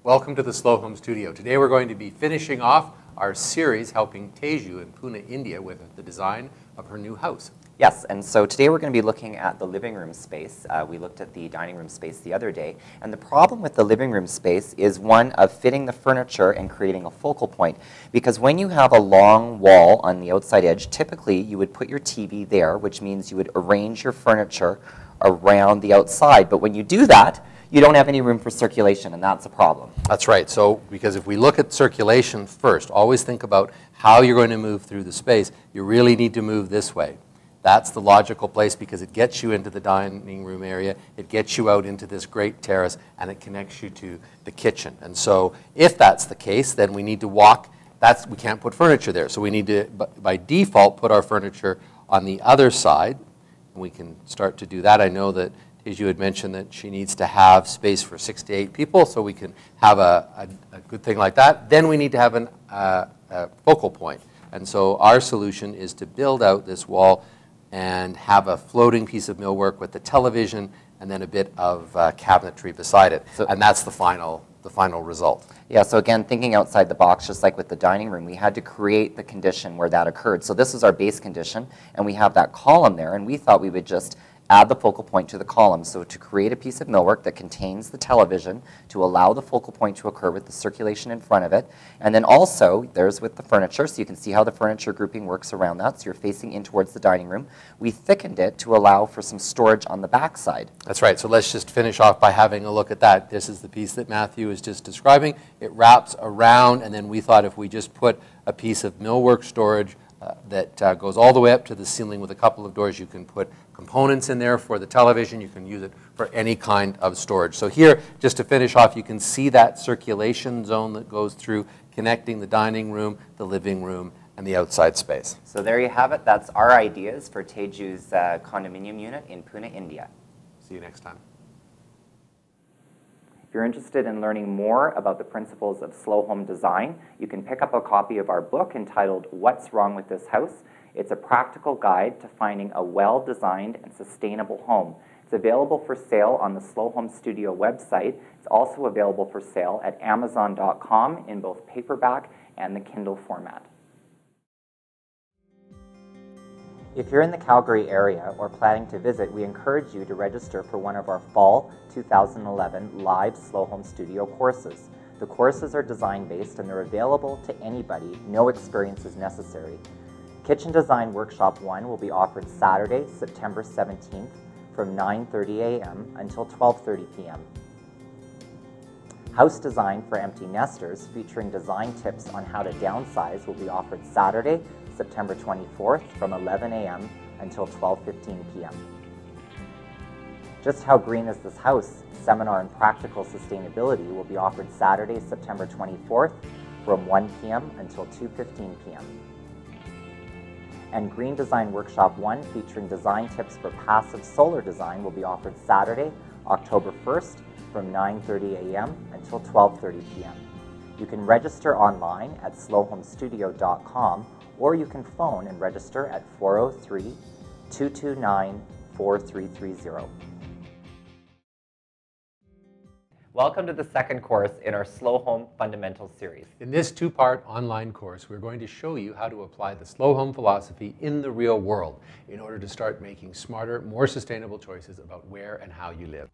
Welcome to the Slow Home Studio. Today we're going to be finishing off our series helping Teju in Pune, India with the design of her new house. Yes, and so today we're going to be looking at the living room space. We looked at the dining room space the other day, and the problem with the living room space is one of fitting the furniture and creating a focal point. Because when you have a long wall on the outside edge, typically you would put your TV there, which means you would arrange your furniture around the outside. But when you do that, you don't have any room for circulation, and that's a problem. That's right. So, because if we look at circulation first, always think about how you're going to move through the space. You really need to move this way. That's the logical place because it gets you into the dining room area, it gets you out into this great terrace, and it connects you to the kitchen. And so if that's the case, then we need to walk. We can't put furniture there. So we need to, by default, put our furniture on the other side. And we can start to do that. I know that Teju had mentioned that she needs to have space for 6 to 8 people, so we can have a good thing like that. Then we need to have a focal point. And so our solution is to build out this wall and have a floating piece of millwork with the television and then a bit of cabinetry beside it. And that's the final result. Yeah, so again, thinking outside the box, just like with the dining room, we had to create the condition where that occurred. So this is our base condition, and we have that column there, and we thought we would just add the focal point to the column. So to create a piece of millwork that contains the television to allow the focal point to occur with the circulation in front of it. And then also, there's with the furniture, so you can see how the furniture grouping works around that. So you're facing in towards the dining room. We thickened it to allow for some storage on the back side. That's right. So let's just finish off by having a look at that. This is the piece that Matthew was just describing. It wraps around, and then we thought if we just put a piece of millwork storage that goes all the way up to the ceiling with a couple of doors. You can put components in there for the television. You can use it for any kind of storage. So here, just to finish off, you can see that circulation zone that goes through connecting the dining room, the living room, and the outside space. So there you have it. That's our ideas for Teju's condominium unit in Pune, India. See you next time. If you're interested in learning more about the principles of slow home design, you can pick up a copy of our book entitled What's Wrong with This House? It's a practical guide to finding a well-designed and sustainable home. It's available for sale on the Slow Home Studio website. It's also available for sale at Amazon.com in both paperback and the Kindle format. If you're in the Calgary area or planning to visit, we encourage you to register for one of our Fall 2011 live Slow Home Studio courses. The courses are design-based and they're available to anybody. No experience is necessary. Kitchen Design Workshop 1 will be offered Saturday, September 17th from 9:30 a.m. until 12:30 p.m. House Design for Empty Nesters, featuring design tips on how to downsize, will be offered Saturday, September 24th from 11 a.m. until 12:15 p.m. Just How Green Is This House? Seminar on Practical Sustainability will be offered Saturday, September 24th from 1 p.m. until 2:15 p.m. And Green Design Workshop 1, featuring design tips for passive solar design, will be offered Saturday, October 1st from 9:30 a.m. until 12:30 p.m. You can register online at slowhomestudio.com, or you can phone and register at 403-229-4330. Welcome to the second course in our Slow Home Fundamentals series. In this two-part online course, we're going to show you how to apply the slow home philosophy in the real world in order to start making smarter, more sustainable choices about where and how you live.